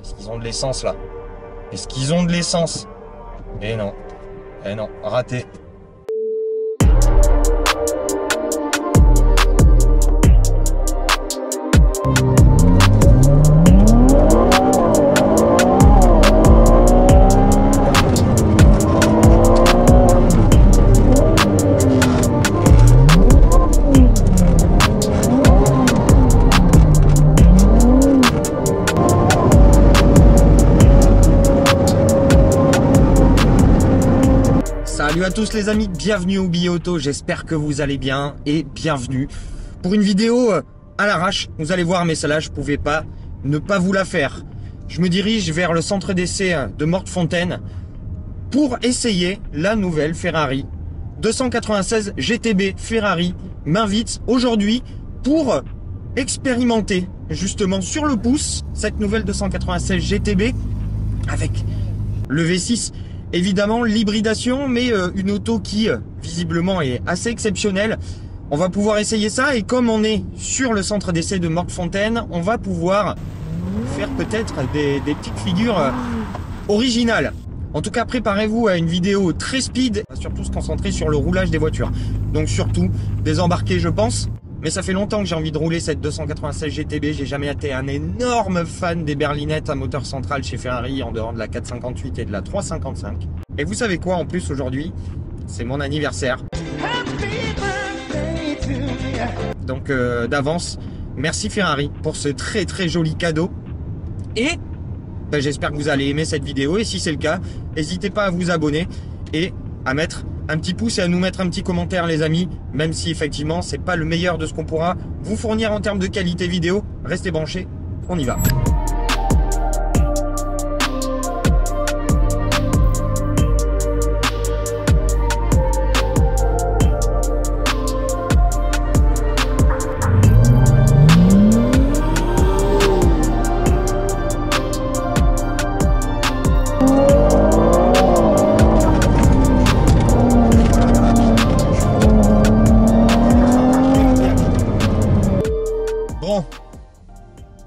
Est-ce qu'ils ont de l'essence là? Est-ce qu'ils ont de l'essence? Eh non, raté. Salut à tous les amis, bienvenue au Billet Auto, j'espère que vous allez bien et bienvenue pour une vidéo à l'arrache. Vous allez voir, mais celle-là je pouvais pas ne pas vous la faire. Je me dirige vers le centre d'essai de Mortefontaine pour essayer la nouvelle Ferrari 296 GTB. Ferrari m'invite aujourd'hui pour expérimenter justement sur le pouce cette nouvelle 296 GTB avec le V6. Évidemment, l'hybridation, mais une auto qui, visiblement, est assez exceptionnelle. On va pouvoir essayer ça, et comme on est sur le centre d'essai de Mortefontaine, on va pouvoir faire peut-être des petites figures originales. En tout cas, préparez-vous à une vidéo très speed. On va surtout se concentrer sur le roulage des voitures. Donc surtout, désembarquer, je pense. Mais ça fait longtemps que j'ai envie de rouler cette 296 GTB. J'ai jamais été un énorme fan des berlinettes à moteur central chez Ferrari, en dehors de la 458 et de la 355. Et vous savez quoi, en plus aujourd'hui, c'est mon anniversaire. Donc d'avance, merci Ferrari pour ce très très joli cadeau. Et ben, j'espère que vous allez aimer cette vidéo. Et si c'est le cas, n'hésitez pas à vous abonner et à mettre un petit pouce et à nous mettre un petit commentaire les amis, même si effectivement c'est pas le meilleur de ce qu'on pourra vous fournir en termes de qualité vidéo. Restez branchés, on y va.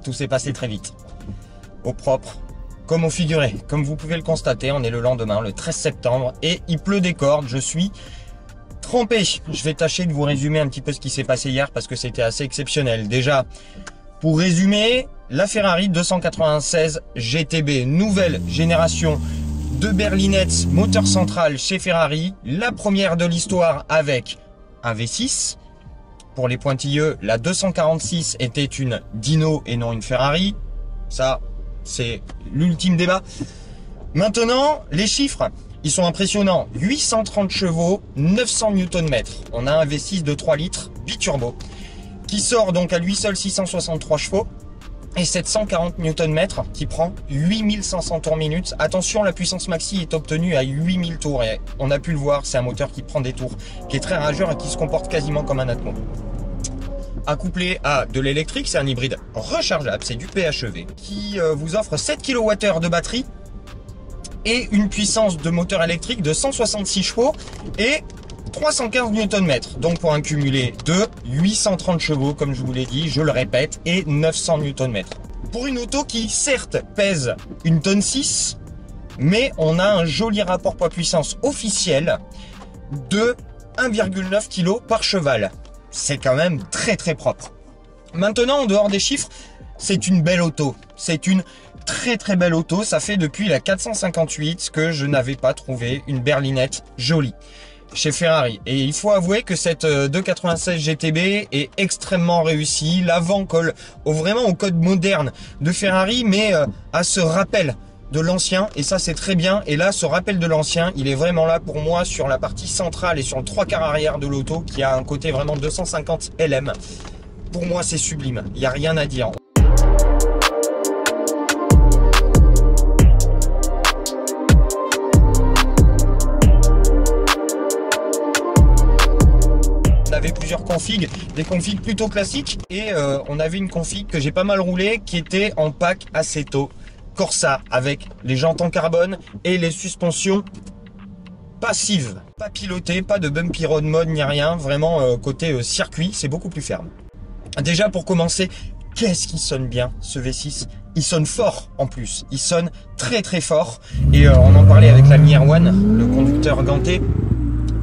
Tout s'est passé très vite, au propre, comme au figuré. Comme vous pouvez le constater, on est le lendemain, le 13 septembre, et il pleut des cordes, je suis trempé. Je vais tâcher de vous résumer un petit peu ce qui s'est passé hier, parce que c'était assez exceptionnel. Déjà, pour résumer, la Ferrari 296 GTB, nouvelle génération de berlinettes moteur central chez Ferrari, la première de l'histoire avec un V6. Pour les pointilleux, la 246 était une Dino et non une Ferrari. Ça, c'est l'ultime débat. Maintenant, les chiffres, ils sont impressionnants. 830 chevaux, 900 Nm. On a un V6 de 3 litres biturbo qui sort donc à lui seul 663 chevaux et 740 Nm qui prend 8500 tours minute. Attention, la puissance maxi est obtenue à 8000 tours et on a pu le voir, c'est un moteur qui prend des tours, qui est très rageur et qui se comporte quasiment comme un atmo. Accouplé à de l'électrique, c'est un hybride rechargeable, c'est du PHEV qui vous offre 7 kWh de batterie et une puissance de moteur électrique de 166 chevaux et 315 Nm. Donc pour un cumulé de 830 chevaux, comme je vous l'ai dit, je le répète, et 900 Nm. Pour une auto qui certes pèse 1,6 tonne, mais on a un joli rapport poids-puissance officiel de 1,9 kg par cheval. C'est quand même très très propre. Maintenant, en dehors des chiffres, c'est une belle auto. C'est une très très belle auto. Ça fait depuis la 458 que je n'avais pas trouvé une berlinette jolie chez Ferrari. Et il faut avouer que cette 296 GTB est extrêmement réussie. L'avant colle vraiment au code moderne de Ferrari, mais à ce rappel de l'ancien, et ça c'est très bien. Et là, ce rappel de l'ancien, il est vraiment là pour moi sur la partie centrale et sur le 3/4 arrière de l'auto, qui a un côté vraiment 250 LM. Pour moi, c'est sublime, il n'y a rien à dire. On avait plusieurs configs, des configs plutôt classiques, et on avait une config que j'ai pas mal roulé, qui était en pack Assetto Corsa, avec les jantes en carbone et les suspensions passives, pas pilotées, pas de bumpy road mode ni rien, vraiment côté circuit, c'est beaucoup plus ferme. Déjà pour commencer, qu'est-ce qui sonne bien ce V6, il sonne fort en plus, il sonne très très fort. Et on en parlait avec l'ami Erwan, le conducteur ganté.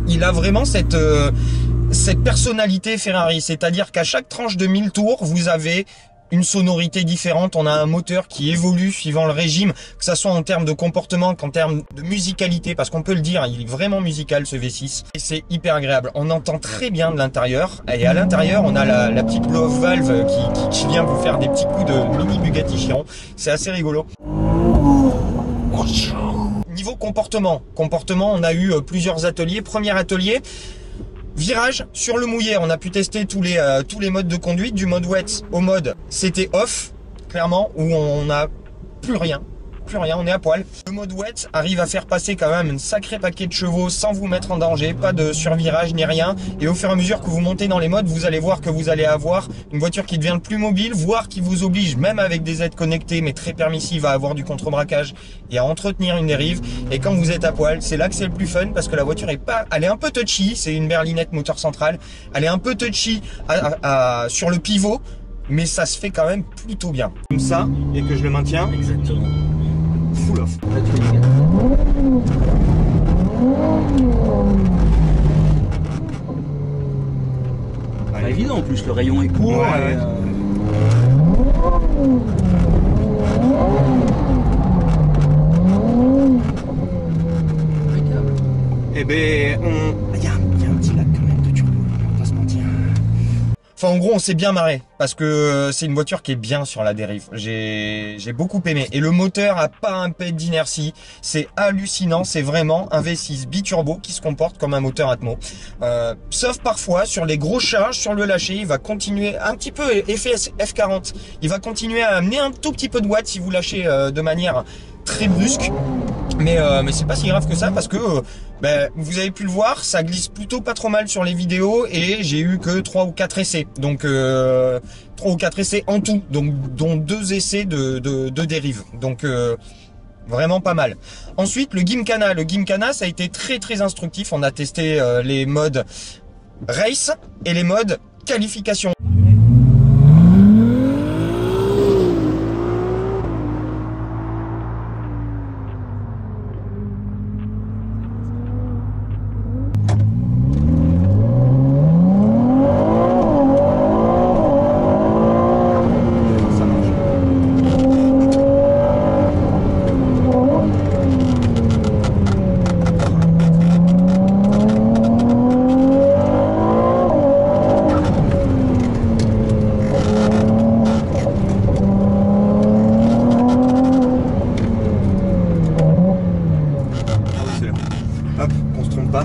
Il a vraiment cette personnalité Ferrari, c'est-à-dire qu'à chaque tranche de 1000 tours, vous avez une sonorité différente. On a un moteur qui évolue suivant le régime, que ça soit en termes de comportement qu'en termes de musicalité, parce qu'on peut le dire, il est vraiment musical ce V6 et c'est hyper agréable. On entend très bien de l'intérieur et à l'intérieur on a la petite blow-off valve qui vient vous faire des petits coups de mini Bugatti Chiron. C'est assez rigolo. Niveau comportement, on a eu plusieurs ateliers. Premier atelier, virage sur le mouillé, on a pu tester tous les modes de conduite, du mode wet au mode c'était off, clairement, où on n'a plus rien, on est à poil. Le mode wet arrive à faire passer quand même un sacré paquet de chevaux sans vous mettre en danger, pas de survirage ni rien. Et au fur et à mesure que vous montez dans les modes, vous allez voir que vous allez avoir une voiture qui devient plus mobile, voire qui vous oblige, même avec des aides connectées mais très permissives, à avoir du contre-braquage et à entretenir une dérive. Et quand vous êtes à poil, c'est là que c'est le plus fun parce que la voiture elle est un peu touchy, c'est une berlinette moteur central, elle est un peu touchy sur le pivot, mais ça se fait quand même plutôt bien. Comme ça, et que je le maintiens. Exactement. Full off. Là, tu fais des gars. Pas évident en plus, le rayon est court. Ouais. Eh ben, il y a un petit lac quand même de turbo, on va pas se mentir. Enfin, en gros, on s'est bien marré parce que c'est une voiture qui est bien sur la dérive. J'ai beaucoup aimé. Et le moteur a pas un pet d'inertie. C'est hallucinant. C'est vraiment un V6 biturbo qui se comporte comme un moteur Atmo. Sauf parfois sur les grosses charges, sur le lâcher, il va continuer un petit peu effet F40. Il va continuer à amener un tout petit peu de watts si vous lâchez de manière très brusque. Mais c'est pas si grave que ça parce que vous avez pu le voir, ça glisse plutôt pas trop mal sur les vidéos et j'ai eu que 3 ou 4 essais. Donc 3 ou 4 essais en tout, donc dont 2 essais de dérive. Donc vraiment pas mal. Ensuite le Gymkhana. Le Gymkhana ça a été très très instructif. On a testé les modes race et les modes qualification. Hop, on se trompe pas.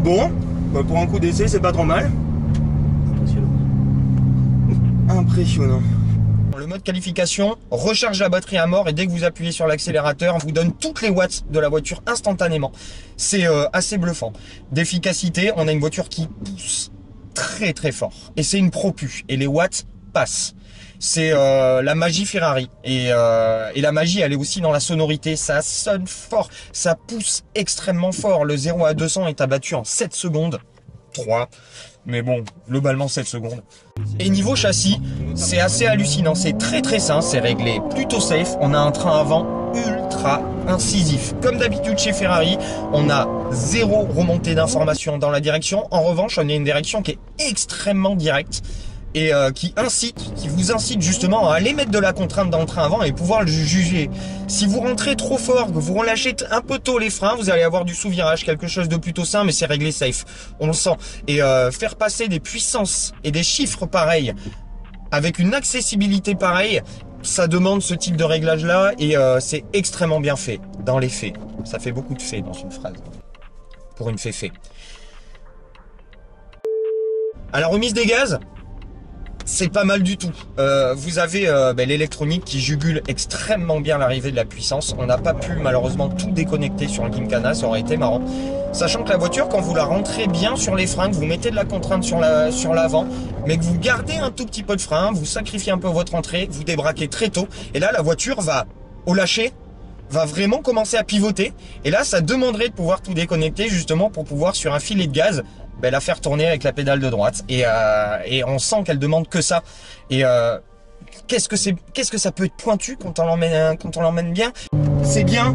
Bon, pour un coup d'essai, c'est pas trop mal. Impressionnant. Le mode qualification recharge la batterie à mort et dès que vous appuyez sur l'accélérateur, vous donne toutes les watts de la voiture instantanément. C'est assez bluffant. D'efficacité, on a une voiture qui pousse très très fort. Et c'est une propu. Et les watts passent. C'est la magie Ferrari. Et la magie, elle est aussi dans la sonorité. Ça sonne fort. Ça pousse extrêmement fort. Le 0 à 200 est abattu en 7 secondes. 3. Mais bon, globalement 7 secondes. Et niveau châssis, c'est assez hallucinant. C'est très très sain. C'est réglé plutôt safe. On a un train avant ultra incisif. Comme d'habitude chez Ferrari, on a zéro remontée d'informations dans la direction. En revanche, on a une direction qui est extrêmement directe. Et qui vous incite justement à aller mettre de la contrainte dans le train avant et pouvoir le juger. Si vous rentrez trop fort, que vous relâchez un peu tôt les freins, vous allez avoir du sous-virage, quelque chose de plutôt sain, mais c'est réglé safe. On le sent. Et faire passer des puissances et des chiffres pareils avec une accessibilité pareille, ça demande ce type de réglage-là et c'est extrêmement bien fait dans les faits. Ça fait beaucoup de faits dans une phrase. Pour une féfé. À la remise des gaz, c'est pas mal du tout. Vous avez l'électronique qui jugule extrêmement bien l'arrivée de la puissance. On n'a pas pu malheureusement tout déconnecter sur le Gymkhana, ça aurait été marrant. Sachant que la voiture, quand vous la rentrez bien sur les freins, que vous mettez de la contrainte sur l'avant, mais que vous gardez un tout petit peu de frein, vous sacrifiez un peu votre entrée, vous débraquez très tôt. Et là, la voiture va, au lâcher, va vraiment commencer à pivoter. Et là, ça demanderait de pouvoir tout déconnecter justement pour pouvoir, sur un filet de gaz, la faire tourner avec la pédale de droite. Et on sent qu'elle demande que ça. Et qu'est-ce que ça peut être pointu quand on l'emmène bien. C'est bien.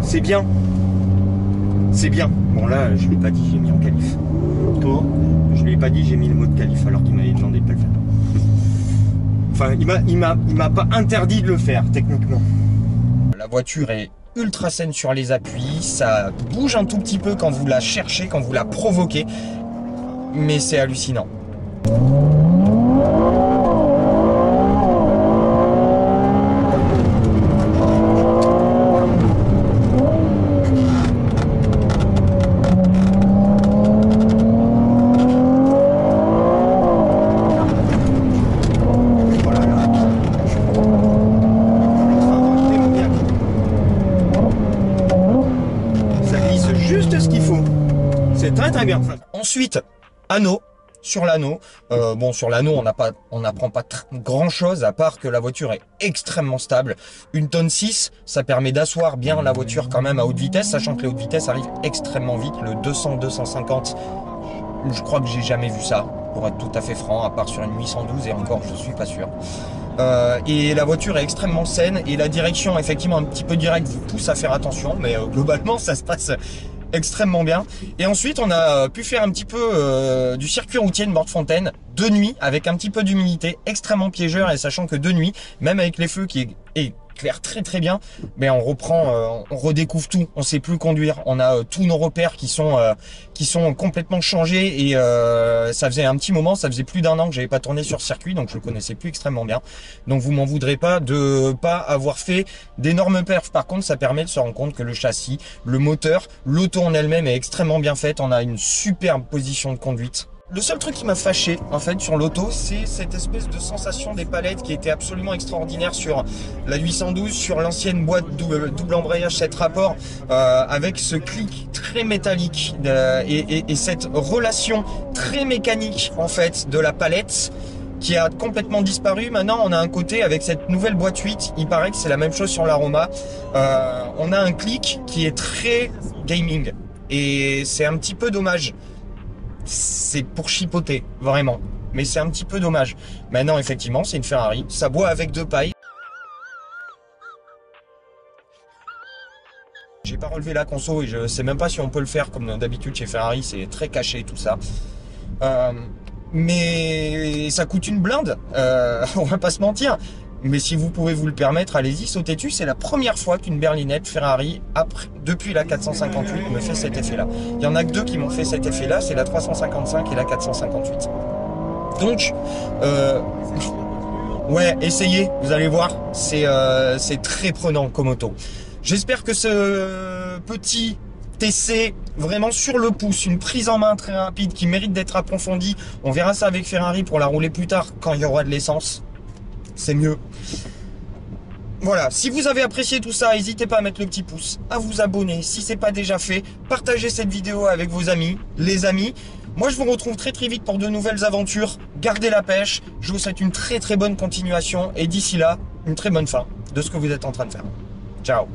C'est bien. C'est bien. Bon là, je l'ai pas dit, j'ai mis en qualif. Toi, je lui ai pas dit, j'ai mis le mot de qualif alors qu'il m'avait demandé de pas le faire. Enfin, il m'a pas interdit de le faire techniquement. La voiture est ultra saine sur les appuis, ça bouge un tout petit peu quand vous la cherchez, quand vous la provoquez, mais c'est hallucinant. Juste ce qu'il faut. C'est très très bien. Ensuite, anneau. Sur l'anneau, bon sur l'anneau on n'apprend pas grand chose à part que la voiture est extrêmement stable. Une tonne 6, ça permet d'asseoir bien la voiture quand même à haute vitesse, sachant que les hautes vitesses arrivent extrêmement vite. Le 200-250, je crois que j'ai jamais vu ça, pour être tout à fait franc, à part sur une 812 et encore je suis pas sûr. Et la voiture est extrêmement saine et la direction effectivement un petit peu directe vous pousse à faire attention, mais globalement ça se passe extrêmement bien. Et ensuite on a pu faire un petit peu du circuit routier de Mortefontaine de nuit avec un petit peu d'humidité, extrêmement piégeur, et sachant que de nuit, même avec les feux qui éclairent très très bien, mais on reprend, on redécouvre tout, on sait plus conduire, on a tous nos repères qui sont complètement changés, et ça faisait un petit moment, ça faisait plus d'1 an que j'avais pas tourné sur circuit, donc je le connaissais plus extrêmement bien. Donc vous m'en voudrez pas de pas avoir fait d'énormes perfs. Par contre, ça permet de se rendre compte que le châssis, le moteur, l'auto en elle-même est extrêmement bien faite, on a une superbe position de conduite. Le seul truc qui m'a fâché en fait sur l'auto, c'est cette espèce de sensation des palettes qui était absolument extraordinaire sur la 812, sur l'ancienne boîte double embrayage 7 rapports, avec ce clic très métallique et cette relation très mécanique en fait de la palette qui a complètement disparu. Maintenant on a un côté avec cette nouvelle boîte 8, il paraît que c'est la même chose sur l'Aroma, on a un clic qui est très gaming et c'est un petit peu dommage. C'est pour chipoter, vraiment. Mais c'est un petit peu dommage. Maintenant, effectivement, c'est une Ferrari. Ça boit avec 2 pailles. J'ai pas relevé la conso et je sais même pas si on peut le faire comme d'habitude chez Ferrari. C'est très caché tout ça. Mais ça coûte une blinde. On va pas se mentir. Mais si vous pouvez vous le permettre, allez-y, sautez dessus. C'est la première fois qu'une berlinette Ferrari, depuis la 458, me fait cet effet-là. Il y en a que 2 qui m'ont fait cet effet-là, c'est la 355 et la 458. Donc, ouais, essayez, vous allez voir, c'est très prenant comme auto. J'espère que ce petit essai vraiment sur le pouce, une prise en main très rapide qui mérite d'être approfondie, on verra ça avec Ferrari pour la rouler plus tard quand il y aura de l'essence. C'est mieux. Voilà, si vous avez apprécié tout ça, n'hésitez pas à mettre le petit pouce, à vous abonner si c'est pas déjà fait, partagez cette vidéo avec vos amis, les amis. Moi je vous retrouve très très vite pour de nouvelles aventures. Gardez la pêche, je vous souhaite une très très bonne continuation et d'ici là, une très bonne fin de ce que vous êtes en train de faire. Ciao.